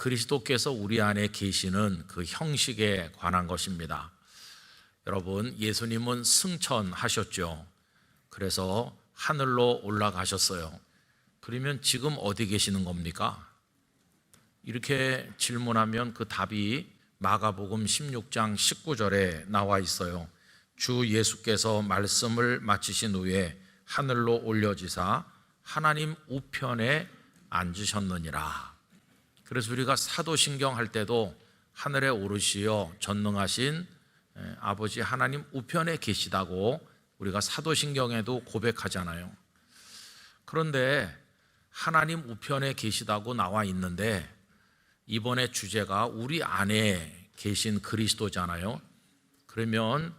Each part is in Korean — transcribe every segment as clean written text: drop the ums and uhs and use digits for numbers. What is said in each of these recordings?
그리스도께서 우리 안에 계시는 그 형식에 관한 것입니다. 여러분, 예수님은 승천하셨죠. 그래서 하늘로 올라가셨어요. 그러면 지금 어디 계시는 겁니까? 이렇게 질문하면 그 답이 마가복음 16장 19절에 나와 있어요. 주 예수께서 말씀을 마치신 후에 하늘로 올려지사 하나님 우편에 앉으셨느니라. 그래서 우리가 사도신경 할 때도 하늘에 오르시어 전능하신 아버지 하나님 우편에 계시다고 우리가 사도신경에도 고백하잖아요. 그런데 하나님 우편에 계시다고 나와 있는데 이번에 주제가 우리 안에 계신 그리스도잖아요. 그러면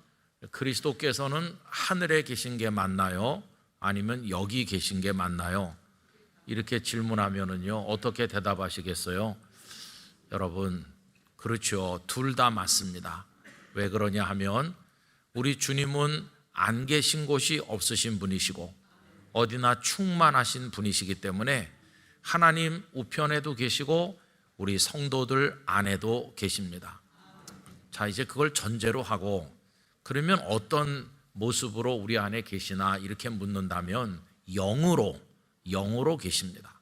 그리스도께서는 하늘에 계신 게 맞나요? 아니면 여기 계신 게 맞나요? 이렇게 질문하면은요, 어떻게 대답하시겠어요? 여러분, 그렇죠. 둘 다 맞습니다. 왜 그러냐 하면 우리 주님은 안 계신 곳이 없으신 분이시고 어디나 충만하신 분이시기 때문에 하나님 우편에도 계시고 우리 성도들 안에도 계십니다. 자, 이제 그걸 전제로 하고 그러면 어떤 모습으로 우리 안에 계시나 이렇게 묻는다면 영으로 계십니다.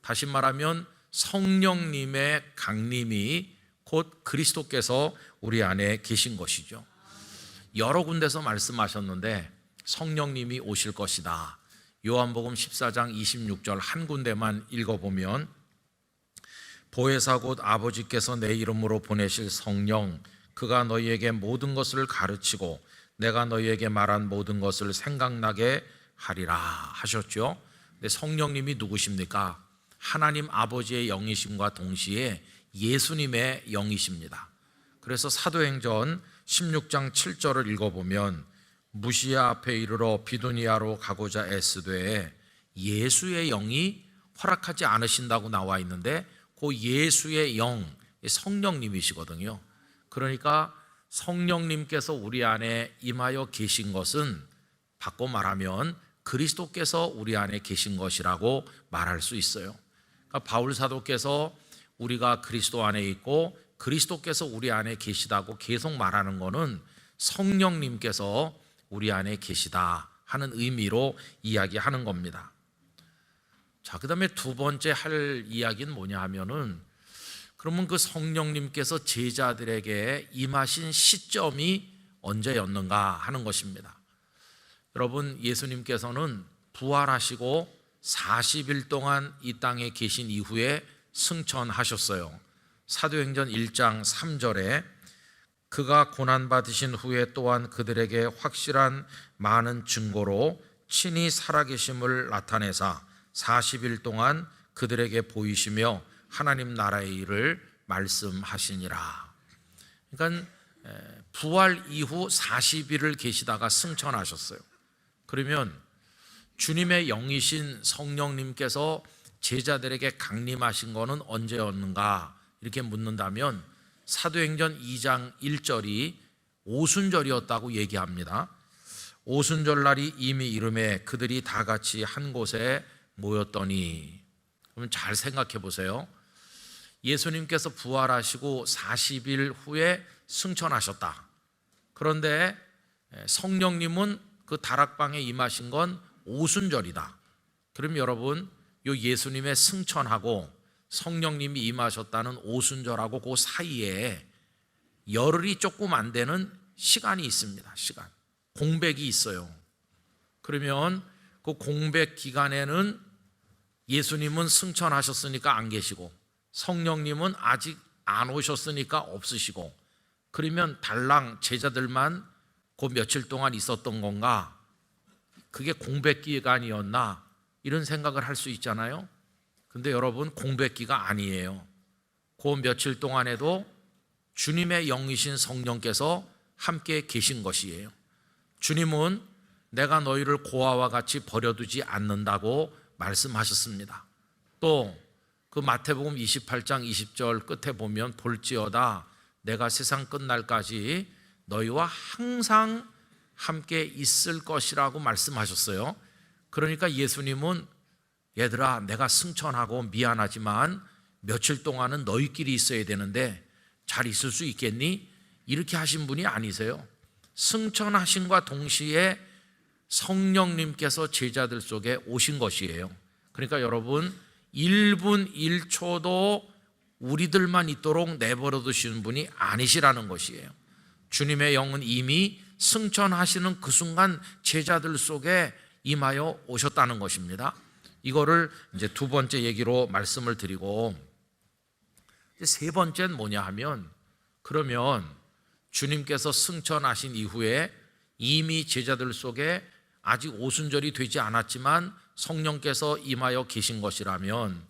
다시 말하면 성령님의 강림이 곧 그리스도께서 우리 안에 계신 것이죠. 여러 군데서 말씀하셨는데 성령님이 오실 것이다. 요한복음 14장 26절 한 군데만 읽어보면 보혜사 곧 아버지께서 내 이름으로 보내실 성령 그가 너희에게 모든 것을 가르치고 내가 너희에게 말한 모든 것을 생각나게 하리라 하셨죠. 근데 성령님이 누구십니까? 하나님 아버지의 영이심과 동시에 예수님의 영이십니다. 그래서 사도행전 16장 7절을 읽어보면 무시야 앞에 이르러 비두니아로 가고자 애쓰되 예수의 영이 허락하지 않으신다고 나와 있는데 그 예수의 영, 성령님이시거든요. 그러니까 성령님께서 우리 안에 임하여 계신 것은 바꿔 말하면 그리스도께서 우리 안에 계신 것이라고 말할 수 있어요. 그러니까 바울 사도께서 우리가 그리스도 안에 있고 그리스도께서 우리 안에 계시다고 계속 말하는 것은 성령님께서 우리 안에 계시다 하는 의미로 이야기하는 겁니다. 자, 그 다음에 두 번째 할 이야기는 뭐냐 하면은 그러면 그 성령님께서 제자들에게 임하신 시점이 언제였는가 하는 것입니다. 여러분, 예수님께서는 부활하시고 40일 동안 이 땅에 계신 이후에 승천하셨어요. 사도행전 1장 3절에 그가 고난받으신 후에 또한 그들에게 확실한 많은 증거로 친히 살아계심을 나타내사 40일 동안 그들에게 보이시며 하나님 나라의 일을 말씀하시니라. 그러니까 부활 이후 40일을 계시다가 승천하셨어요. 그러면 주님의 영이신 성령님께서 제자들에게 강림하신 것은 언제였는가 이렇게 묻는다면 사도행전 2장 1절이 오순절이었다고 얘기합니다. 오순절 날이 이미 이름에 그들이 다 같이 한 곳에 모였더니, 그러면 잘 생각해 보세요. 예수님께서 부활하시고 40일 후에 승천하셨다. 그런데 성령님은 그 다락방에 임하신 건 오순절이다. 그럼 여러분, 요 예수님의 승천하고 성령님이 임하셨다는 오순절하고 그 사이에 열흘이 조금 안 되는 시간이 있습니다. 시간, 공백이 있어요. 그러면 그 공백 기간에는 예수님은 승천하셨으니까 안 계시고 성령님은 아직 안 오셨으니까 없으시고, 그러면 달랑 제자들만 그 며칠 동안 있었던 건가? 그게 공백 기간이었나? 이런 생각을 할 수 있잖아요. 근데 여러분, 공백기가 아니에요. 그 며칠 동안에도 주님의 영이신 성령께서 함께 계신 것이에요. 주님은 내가 너희를 고아와 같이 버려두지 않는다고 말씀하셨습니다. 또 그 마태복음 28장 20절 끝에 보면 볼지어다 내가 세상 끝날까지 너희와 항상 함께 있을 것이라고 말씀하셨어요. 그러니까 예수님은 얘들아, 내가 승천하고 미안하지만 며칠 동안은 너희끼리 있어야 되는데 잘 있을 수 있겠니? 이렇게 하신 분이 아니세요. 승천하심과 동시에 성령님께서 제자들 속에 오신 것이에요. 그러니까 여러분 1분 1초도 우리들만 있도록 내버려 두시는 분이 아니시라는 것이에요. 주님의 영은 이미 승천하시는 그 순간 제자들 속에 임하여 오셨다는 것입니다. 이거를 이제 두 번째 얘기로 말씀을 드리고, 세 번째는 뭐냐 하면, 그러면 주님께서 승천하신 이후에 이미 제자들 속에 아직 오순절이 되지 않았지만 성령께서 임하여 계신 것이라면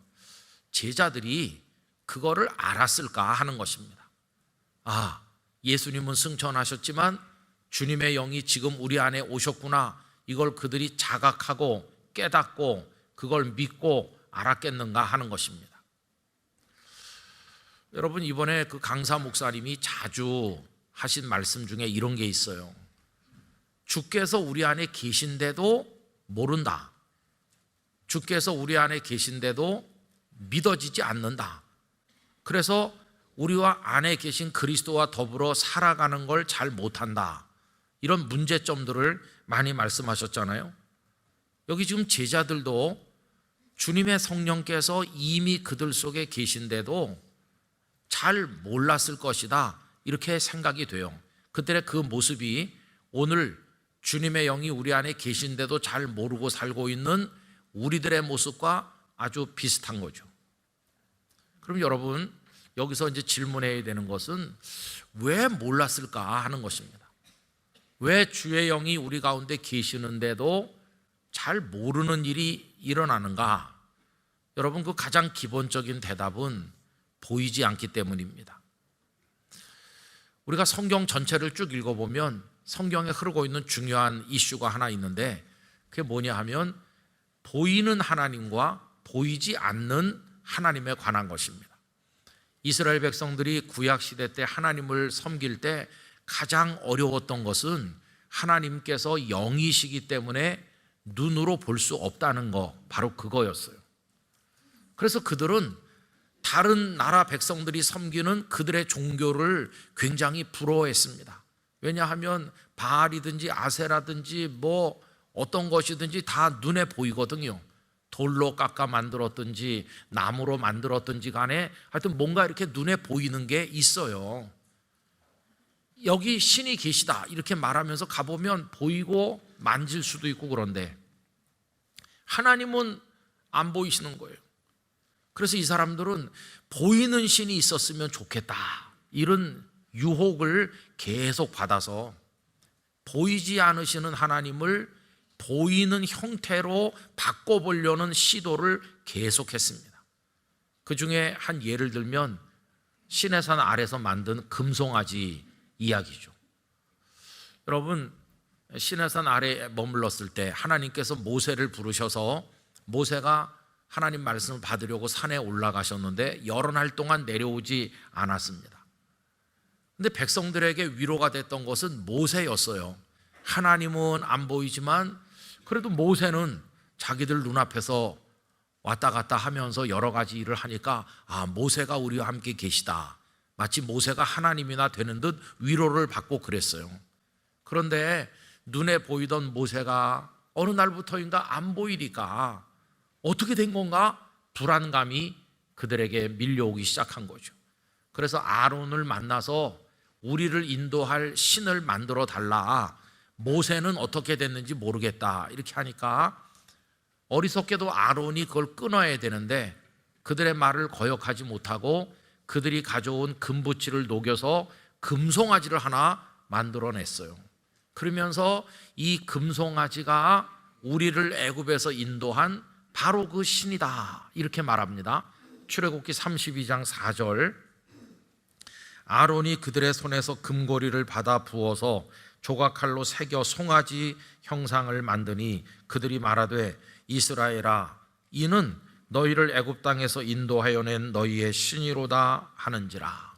제자들이 그거를 알았을까 하는 것입니다. 아, 예수님은 승천하셨지만 주님의 영이 지금 우리 안에 오셨구나. 이걸 그들이 자각하고 깨닫고 그걸 믿고 알았겠는가 하는 것입니다. 여러분, 이번에 그 강사 목사님이 자주 하신 말씀 중에 이런 게 있어요. 주께서 우리 안에 계신데도 모른다. 주께서 우리 안에 계신데도 믿어지지 않는다. 그래서 우리와 안에 계신 그리스도와 더불어 살아가는 걸 잘 못한다. 이런 문제점들을 많이 말씀하셨잖아요. 여기 지금 제자들도 주님의 성령께서 이미 그들 속에 계신데도 잘 몰랐을 것이다, 이렇게 생각이 돼요. 그들의 그 모습이 오늘 주님의 영이 우리 안에 계신데도 잘 모르고 살고 있는 우리들의 모습과 아주 비슷한 거죠. 그럼 여러분, 여기서 이제 질문해야 되는 것은 왜 몰랐을까 하는 것입니다. 왜 주의 영이 우리 가운데 계시는데도 잘 모르는 일이 일어나는가? 여러분, 그 가장 기본적인 대답은 보이지 않기 때문입니다. 우리가 성경 전체를 쭉 읽어보면 성경에 흐르고 있는 중요한 이슈가 하나 있는데, 그게 뭐냐 하면 보이는 하나님과 보이지 않는 하나님에 관한 것입니다. 이스라엘 백성들이 구약시대 때 하나님을 섬길 때 가장 어려웠던 것은 하나님께서 영이시기 때문에 눈으로 볼 수 없다는 거, 바로 그거였어요. 그래서 그들은 다른 나라 백성들이 섬기는 그들의 종교를 굉장히 부러워했습니다. 왜냐하면 바알이든지 아세라든지 뭐 어떤 것이든지 다 눈에 보이거든요. 돌로 깎아 만들었든지 나무로 만들었든지 간에 하여튼 뭔가 이렇게 눈에 보이는 게 있어요. 여기 신이 계시다 이렇게 말하면서 가보면 보이고 만질 수도 있고, 그런데 하나님은 안 보이시는 거예요. 그래서 이 사람들은 보이는 신이 있었으면 좋겠다, 이런 유혹을 계속 받아서 보이지 않으시는 하나님을 보이는 형태로 바꿔보려는 시도를 계속했습니다. 그 중에 한 예를 들면 시내산 아래서 만든 금송아지 이야기죠. 여러분, 시내산 아래에 머물렀을 때 하나님께서 모세를 부르셔서 모세가 하나님 말씀을 받으려고 산에 올라가셨는데 여러 날 동안 내려오지 않았습니다. 근데 백성들에게 위로가 됐던 것은 모세였어요. 하나님은 안 보이지만 그래도 모세는 자기들 눈앞에서 왔다 갔다 하면서 여러 가지 일을 하니까 아, 모세가 우리와 함께 계시다, 마치 모세가 하나님이나 되는 듯 위로를 받고 그랬어요. 그런데 눈에 보이던 모세가 어느 날부터인가 안 보이니까 어떻게 된 건가? 불안감이 그들에게 밀려오기 시작한 거죠. 그래서 아론을 만나서 우리를 인도할 신을 만들어 달라. 모세는 어떻게 됐는지 모르겠다, 이렇게 하니까 어리석게도 아론이 그걸 끊어야 되는데 그들의 말을 거역하지 못하고 그들이 가져온 금붙이를 녹여서 금송아지를 하나 만들어냈어요. 그러면서 이 금송아지가 우리를 애굽에서 인도한 바로 그 신이다, 이렇게 말합니다. 출애굽기 32장 4절, 아론이 그들의 손에서 금고리를 받아 부어서 조각칼로 새겨 송아지 형상을 만드니 그들이 말하되 이스라엘아, 이는 너희를 애굽 땅에서 인도하여 낸 너희의 신이로다 하는지라.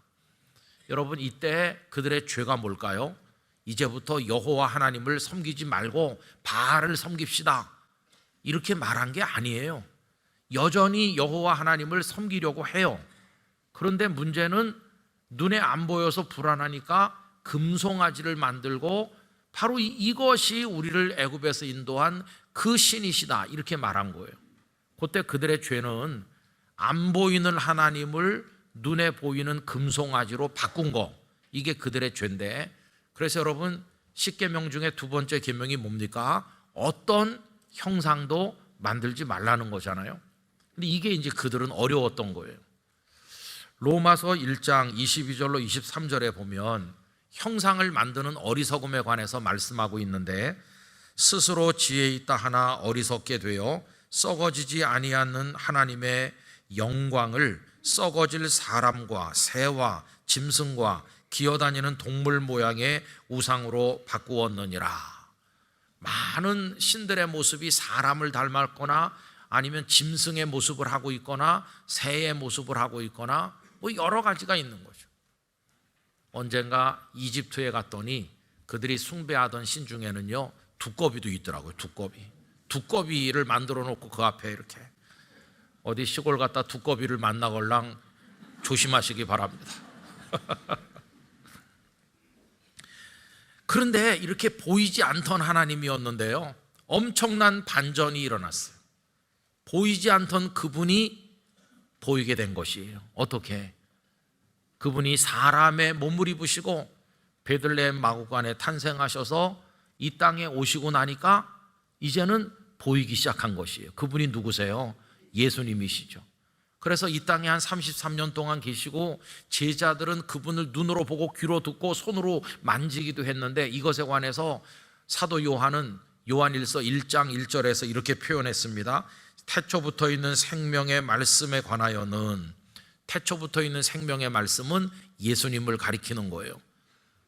여러분, 이때 그들의 죄가 뭘까요? 이제부터 여호와 하나님을 섬기지 말고 바알을 섬깁시다, 이렇게 말한 게 아니에요. 여전히 여호와 하나님을 섬기려고 해요. 그런데 문제는 눈에 안 보여서 불안하니까 금송아지를 만들고 바로 이것이 우리를 애굽에서 인도한 그 신이시다 이렇게 말한 거예요. 그때 그들의 죄는 안 보이는 하나님을 눈에 보이는 금송아지로 바꾼 거, 이게 그들의 죄인데, 그래서 여러분 십계명 중에 두 번째 계명이 뭡니까? 어떤 형상도 만들지 말라는 거잖아요. 근데 이게 이제 그들은 어려웠던 거예요. 로마서 1장 22절로 23절에 보면 형상을 만드는 어리석음에 관해서 말씀하고 있는데, 스스로 지혜 있다 하나 어리석게 되어 썩어지지 아니하는 하나님의 영광을 썩어질 사람과 새와 짐승과 기어다니는 동물 모양의 우상으로 바꾸었느니라. 많은 신들의 모습이 사람을 닮았거나 아니면 짐승의 모습을 하고 있거나 새의 모습을 하고 있거나 뭐 여러 가지가 있는 거죠. 언젠가 이집트에 갔더니 그들이 숭배하던 신 중에는요 두꺼비도 있더라고요. 두꺼비를 만들어 놓고 그 앞에 이렇게, 어디 시골 갔다 두꺼비를 만나걸랑 조심하시기 바랍니다. 그런데 이렇게 보이지 않던 하나님이었는데요, 엄청난 반전이 일어났어요. 보이지 않던 그분이 보이게 된 것이에요. 어떻게? 그분이 사람의 몸을 입으시고 베들레헴 마구간에 탄생하셔서 이 땅에 오시고 나니까 이제는 보이기 시작한 것이에요. 그분이 누구세요? 예수님이시죠. 그래서 이 땅에 한 33년 동안 계시고 제자들은 그분을 눈으로 보고 귀로 듣고 손으로 만지기도 했는데, 이것에 관해서 사도 요한은 요한일서 1장 1절에서 이렇게 표현했습니다. 태초부터 있는 생명의 말씀에 관하여는, 태초부터 있는 생명의 말씀은 예수님을 가리키는 거예요.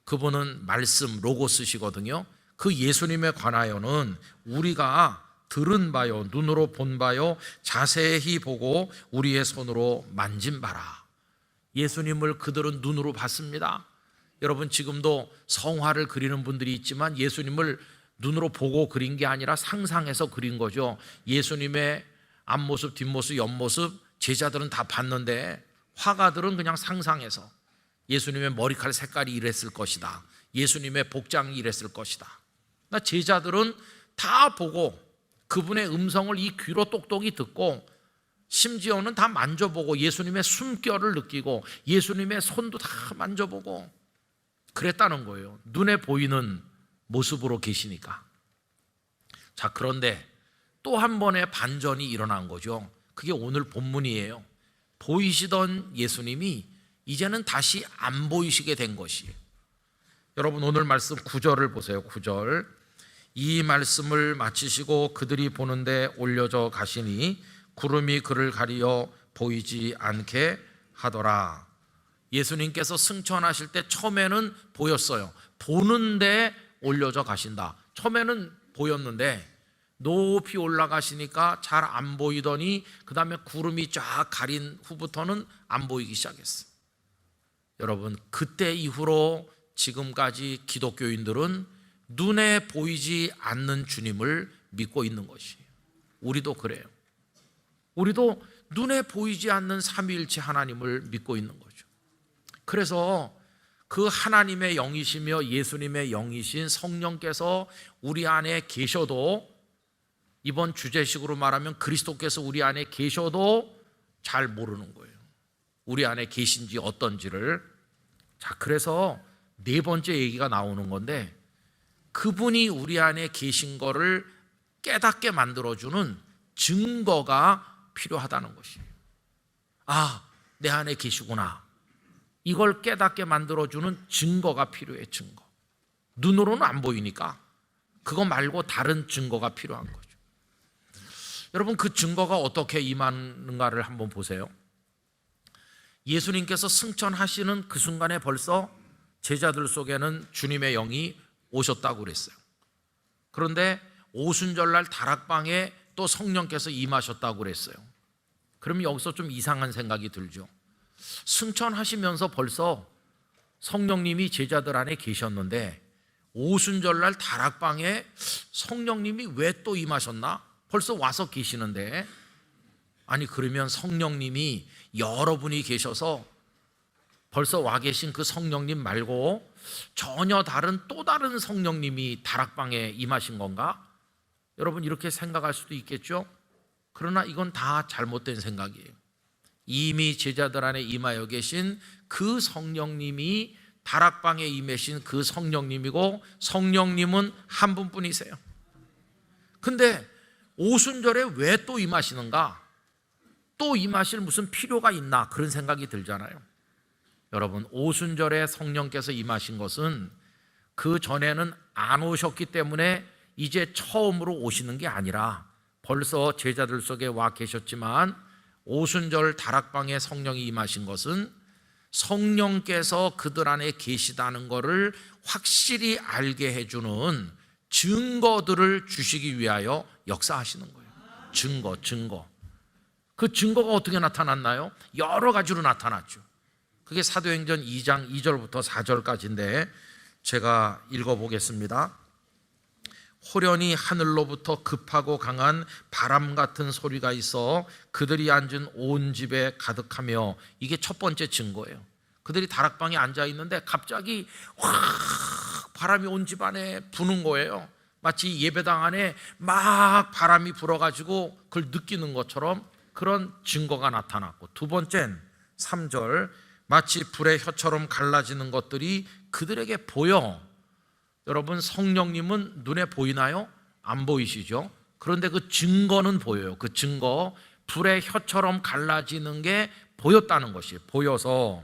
그분은 말씀, 로고스시거든요. 그 예수님에 관하여는 우리가 들은 바요, 눈으로 본 바요, 자세히 보고 우리의 손으로 만진 바라. 예수님을 그들은 눈으로 봤습니다. 여러분 지금도 성화를 그리는 분들이 있지만 예수님을 눈으로 보고 그린 게 아니라 상상해서 그린 거죠. 예수님의 앞모습, 뒷모습, 옆모습 제자들은 다 봤는데 화가들은 그냥 상상해서 예수님의 머리칼 색깔이 이랬을 것이다, 예수님의 복장이 이랬을 것이다. 제자들은 다 보고 그분의 음성을 이 귀로 똑똑히 듣고 심지어는 다 만져보고 예수님의 숨결을 느끼고 예수님의 손도 다 만져보고 그랬다는 거예요. 눈에 보이는 모습으로 계시니까. 자, 그런데 또 한 번의 반전이 일어난 거죠. 그게 오늘 본문이에요. 보이시던 예수님이 이제는 다시 안 보이시게 된 것이에요. 여러분 오늘 말씀 9절을 보세요. 9절. 이 말씀을 마치시고 그들이 보는데 올려져 가시니 구름이 그를 가리어 보이지 않게 하더라. 예수님께서 승천하실 때 처음에는 보였어요. 보는데 올려져 가신다. 처음에는 보였는데 높이 올라가시니까 잘 안 보이더니 그 다음에 구름이 쫙 가린 후부터는 안 보이기 시작했어요. 여러분 그때 이후로 지금까지 기독교인들은 눈에 보이지 않는 주님을 믿고 있는 것이에요. 우리도 그래요. 우리도 눈에 보이지 않는 삼위일체 하나님을 믿고 있는 거죠. 그래서 그 하나님의 영이시며 예수님의 영이신 성령께서 우리 안에 계셔도, 이번 주제식으로 말하면 그리스도께서 우리 안에 계셔도 잘 모르는 거예요. 우리 안에 계신지 어떤지를. 자, 그래서 네 번째 얘기가 나오는 건데, 그분이 우리 안에 계신 거를 깨닫게 만들어주는 증거가 필요하다는 것이에요. 아, 내 안에 계시구나. 이걸 깨닫게 만들어주는 증거가 필요해. 증거. 눈으로는 안 보이니까 그거 말고 다른 증거가 필요한 거죠. 여러분 그 증거가 어떻게 임하는가를 한번 보세요. 예수님께서 승천하시는 그 순간에 벌써 제자들 속에는 주님의 영이 오셨다고 그랬어요. 그런데 오순절날 다락방에 또 성령께서 임하셨다고 그랬어요. 그럼 여기서 좀 이상한 생각이 들죠. 승천하시면서 벌써 성령님이 제자들 안에 계셨는데 오순절날 다락방에 성령님이 왜 또 임하셨나? 벌써 와서 계시는데 아니 그러면 성령님이 여러분이 계셔서 벌써 와 계신 그 성령님 말고 전혀 다른 또 다른 성령님이 다락방에 임하신 건가? 여러분 이렇게 생각할 수도 있겠죠. 그러나 이건 다 잘못된 생각이에요. 이미 제자들 안에 임하여 계신 그 성령님이 다락방에 임하신 그 성령님이고, 성령님은 한 분뿐이세요. 근데 오순절에 왜 또 임하시는가? 또 임하실 무슨 필요가 있나? 그런 생각이 들잖아요. 여러분, 오순절에 성령께서 임하신 것은 그 전에는 안 오셨기 때문에 이제 처음으로 오시는 게 아니라 벌써 제자들 속에 와 계셨지만, 오순절 다락방에 성령이 임하신 것은 성령께서 그들 안에 계시다는 것을 확실히 알게 해주는 증거들을 주시기 위하여 역사하시는 거예요. 증거. 그 증거가 어떻게 나타났나요? 여러 가지로 나타났죠. 그게 사도행전 2장 2절부터 4절까지인데 제가 읽어보겠습니다. 호련히 하늘로부터 급하고 강한 바람 같은 소리가 있어 그들이 앉은 온 집에 가득하며, 이게 첫 번째 증거예요. 그들이 다락방에 앉아 있는데 갑자기 확 바람이 온 집 안에 부는 거예요. 마치 예배당 안에 막 바람이 불어가지고 그걸 느끼는 것처럼 그런 증거가 나타났고, 두 번째는 3절, 마치 불의 혀처럼 갈라지는 것들이 그들에게 보여. 여러분, 성령님은 눈에 보이나요? 안 보이시죠? 그런데 그 증거는 보여요. 그 증거, 불의 혀처럼 갈라지는 게 보였다는 것이 보여서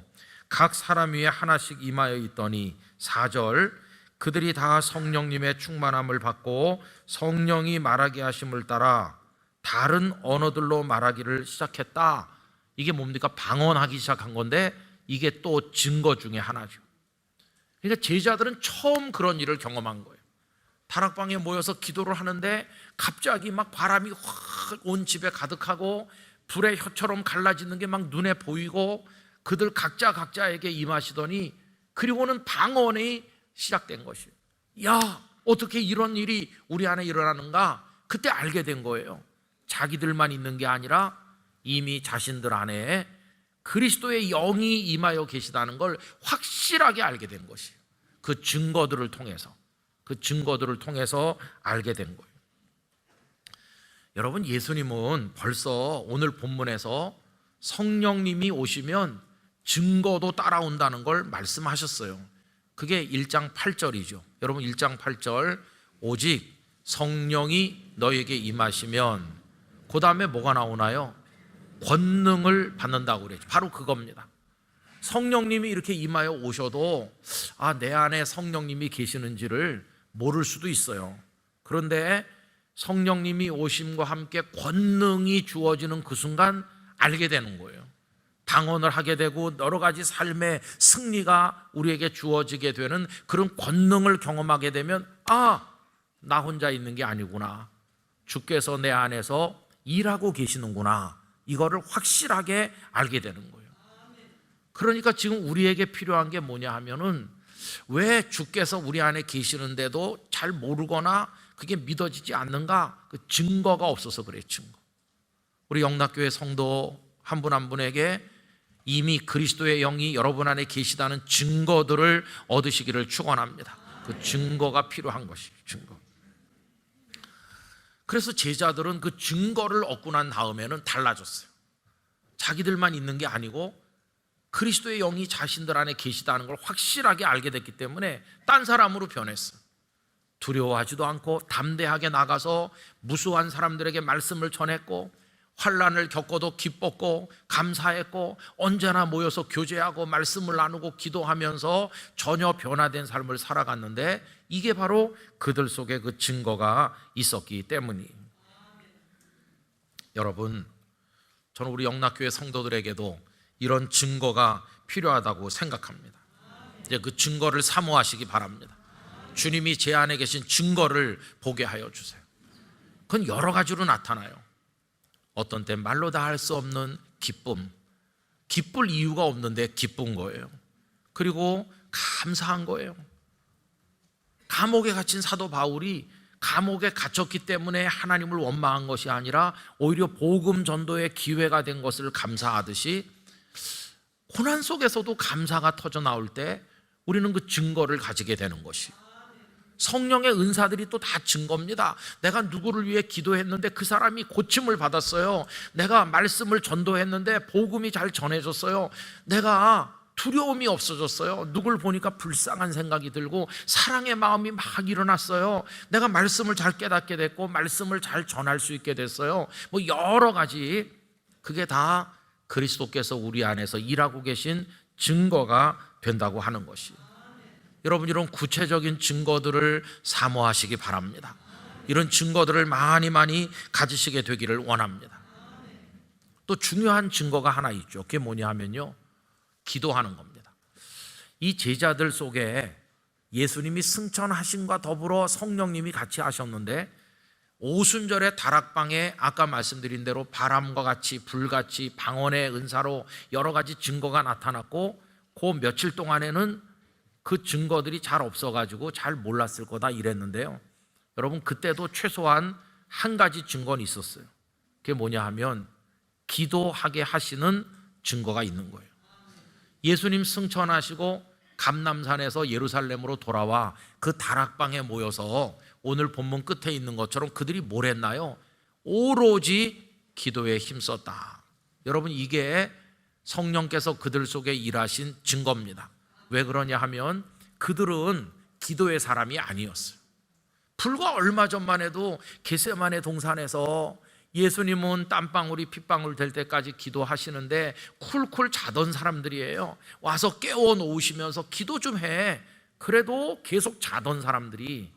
각 사람 위에 하나씩 임하여 있더니, 4절, 그들이 다 성령님의 충만함을 받고 성령이 말하게 하심을 따라 다른 언어들로 말하기를 시작했다. 이게 뭡니까? 방언하기 시작한 건데 이게 또 증거 중에 하나죠. 그러니까 제자들은 처음 그런 일을 경험한 거예요. 다락방에 모여서 기도를 하는데 갑자기 막 바람이 확 온 집에 가득하고 불의 혀처럼 갈라지는 게 막 눈에 보이고 그들 각자에게 임하시더니, 그리고는 방언이 시작된 것이에요. 야, 어떻게 이런 일이 우리 안에 일어나는가? 그때 알게 된 거예요. 자기들만 있는 게 아니라 이미 자신들 안에 그리스도의 영이 임하여 계시다는 걸 확실하게 알게 된 것이에요. 그 증거들을 통해서 알게 된 거예요. 여러분, 예수님은 벌써 오늘 본문에서 성령님이 오시면 증거도 따라온다는 걸 말씀하셨어요. 그게 1장 8절이죠. 여러분, 1장 8절, 오직 성령이 너에게 임하시면, 그 다음에 뭐가 나오나요? 권능을 받는다고 그랬죠. 바로 그겁니다. 성령님이 이렇게 임하여 오셔도 내 안에 성령님이 계시는지를 모를 수도 있어요. 그런데 성령님이 오심과 함께 권능이 주어지는 그 순간 알게 되는 거예요. 방언을 하게 되고 여러 가지 삶의 승리가 우리에게 주어지게 되는 그런 권능을 경험하게 되면, 나 혼자 있는 게 아니구나, 주께서 내 안에서 일하고 계시는구나, 이거를 확실하게 알게 되는 거예요. 그러니까 지금 우리에게 필요한 게 뭐냐 하면은, 왜 주께서 우리 안에 계시는데도 잘 모르거나 그게 믿어지지 않는가? 그 증거가 없어서 그래요. 증거. 우리 영락교회 성도 한 분 한 분에게 이미 그리스도의 영이 여러분 안에 계시다는 증거들을 얻으시기를 축원합니다. 그 증거가 필요한 것이에요. 증거. 그래서 제자들은 그 증거를 얻고 난 다음에는 달라졌어요. 자기들만 있는 게 아니고 그리스도의 영이 자신들 안에 계시다는 걸 확실하게 알게 됐기 때문에 딴 사람으로 변했어요. 두려워하지도 않고 담대하게 나가서 무수한 사람들에게 말씀을 전했고, 환난을 겪어도 기뻤고 감사했고, 언제나 모여서 교제하고 말씀을 나누고 기도하면서 전혀 변화된 삶을 살아갔는데, 이게 바로 그들 속에 그 증거가 있었기 때문이에요. 여러분, 저는 우리 영락교회 성도들에게도 이런 증거가 필요하다고 생각합니다. 이제 그 증거를 사모하시기 바랍니다. 주님이 제 안에 계신 증거를 보게 하여 주세요. 그건 여러 가지로 나타나요. 어떤 때 말로 다 할 수 없는 기쁨, 기쁠 이유가 없는데 기쁜 거예요. 그리고 감사한 거예요. 감옥에 갇힌 사도 바울이 감옥에 갇혔기 때문에 하나님을 원망한 것이 아니라 오히려 복음 전도의 기회가 된 것을 감사하듯이 고난 속에서도 감사가 터져 나올 때 우리는 그 증거를 가지게 되는 것이, 성령의 은사들이 또 다 증거입니다. 내가 누구를 위해 기도했는데 그 사람이 고침을 받았어요. 내가 말씀을 전도했는데 복음이 잘 전해졌어요. 내가 두려움이 없어졌어요. 누굴 보니까 불쌍한 생각이 들고 사랑의 마음이 막 일어났어요. 내가 말씀을 잘 깨닫게 됐고 말씀을 잘 전할 수 있게 됐어요. 뭐 여러 가지, 그게 다 그리스도께서 우리 안에서 일하고 계신 증거가 된다고 하는 것이, 여러분 이런 구체적인 증거들을 사모하시기 바랍니다. 이런 증거들을 많이 가지시게 되기를 원합니다. 또 중요한 증거가 하나 있죠. 그게 뭐냐 하면요, 기도하는 겁니다. 이 제자들 속에 예수님이 승천하심과 더불어 성령님이 같이 하셨는데, 오순절의 다락방에 아까 말씀드린 대로 바람과 같이 불같이 방언의 은사로 여러 가지 증거가 나타났고, 그 며칠 동안에는 그 증거들이 잘 없어가지고 잘 몰랐을 거다 이랬는데요, 여러분 그때도 최소한 한 가지 증거는 있었어요. 그게 뭐냐 하면 기도하게 하시는 증거가 있는 거예요. 예수님 승천하시고 감람산에서 예루살렘으로 돌아와 그 다락방에 모여서 오늘 본문 끝에 있는 것처럼 그들이 뭘 했나요? 오로지 기도에 힘썼다. 여러분 이게 성령께서 그들 속에 일하신 증거입니다. 왜 그러냐 하면 그들은 기도의 사람이 아니었어요. 불과 얼마 전만 해도 겟세마네 동산에서 예수님은 땀방울이 핏방울 될 때까지 기도하시는데 쿨쿨 자던 사람들이에요. 와서 깨워 놓으시면서 기도 좀 해. 그래도 계속 자던 사람들이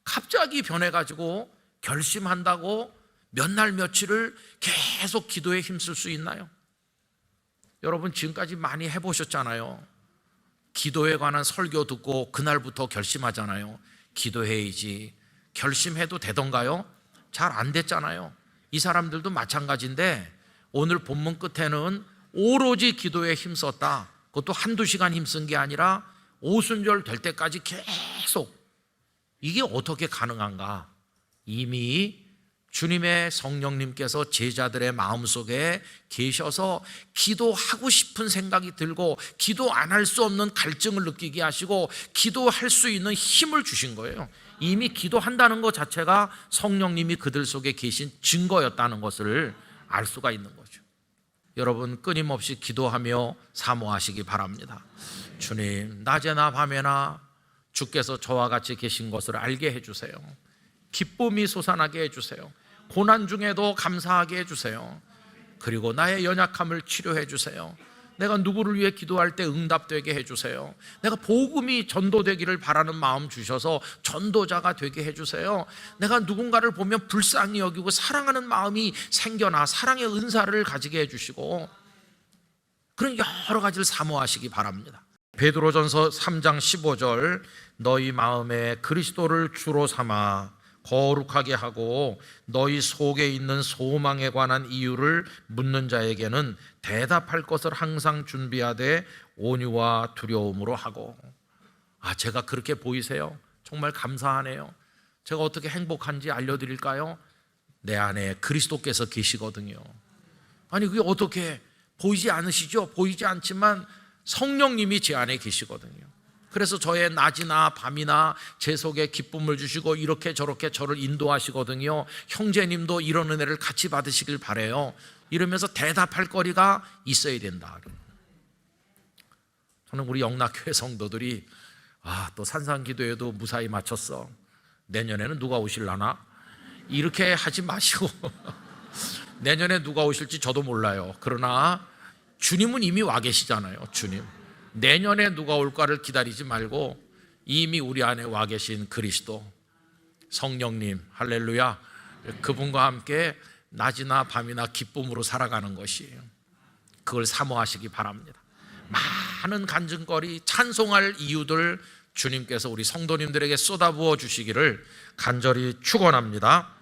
갑자기 변해가지고 결심한다고 몇 날 며칠을 계속 기도에 힘쓸 수 있나요? 여러분 지금까지 많이 해보셨잖아요. 기도에 관한 설교 듣고 그날부터 결심하잖아요. 기도해야지. 결심해도 되던가요? 잘 안 됐잖아요. 이 사람들도 마찬가지인데 오늘 본문 끝에는 오로지 기도에 힘썼다. 그것도 한두 시간 힘쓴 게 아니라 오순절 될 때까지 계속. 이게 어떻게 가능한가? 이미 주님의 성령님께서 제자들의 마음속에 계셔서 기도하고 싶은 생각이 들고 기도 안 할 수 없는 갈증을 느끼게 하시고 기도할 수 있는 힘을 주신 거예요. 이미 기도한다는 것 자체가 성령님이 그들 속에 계신 증거였다는 것을 알 수가 있는 거죠. 여러분 끊임없이 기도하며 사모하시기 바랍니다. 주님, 낮에나 밤에나 주께서 저와 같이 계신 것을 알게 해주세요. 기쁨이 솟아나게 해주세요. 고난 중에도 감사하게 해주세요. 그리고 나의 연약함을 치료해 주세요. 내가 누구를 위해 기도할 때 응답되게 해주세요. 내가 복음이 전도되기를 바라는 마음 주셔서 전도자가 되게 해주세요. 내가 누군가를 보면 불쌍히 여기고 사랑하는 마음이 생겨나 사랑의 은사를 가지게 해주시고, 그런 여러 가지를 사모하시기 바랍니다. 베드로전서 3장 15절, 너희 마음에 그리스도를 주로 삼아 거룩하게 하고 너희 속에 있는 소망에 관한 이유를 묻는 자에게는 대답할 것을 항상 준비하되 온유와 두려움으로 하고. 제가 그렇게 보이세요? 정말 감사하네요. 제가 어떻게 행복한지 알려드릴까요? 내 안에 그리스도께서 계시거든요. 아니 그게 어떻게 보이지 않으시죠? 보이지 않지만 성령님이 제 안에 계시거든요. 그래서 저의 낮이나 밤이나 제 속에 기쁨을 주시고 이렇게 저렇게 저를 인도하시거든요. 형제님도 이런 은혜를 같이 받으시길 바라요. 이러면서 대답할 거리가 있어야 된다. 저는 우리 영락교회 성도들이 또 산상기도에도 무사히 마쳤어. 내년에는 누가 오실라나? 이렇게 하지 마시고 내년에 누가 오실지 저도 몰라요. 그러나 주님은 이미 와 계시잖아요. 주님, 내년에 누가 올까를 기다리지 말고 이미 우리 안에 와 계신 그리스도 성령님, 할렐루야, 그분과 함께 낮이나 밤이나 기쁨으로 살아가는 것이에요. 그걸 사모하시기 바랍니다. 많은 간증거리, 찬송할 이유들 주님께서 우리 성도님들에게 쏟아부어 주시기를 간절히 축원합니다.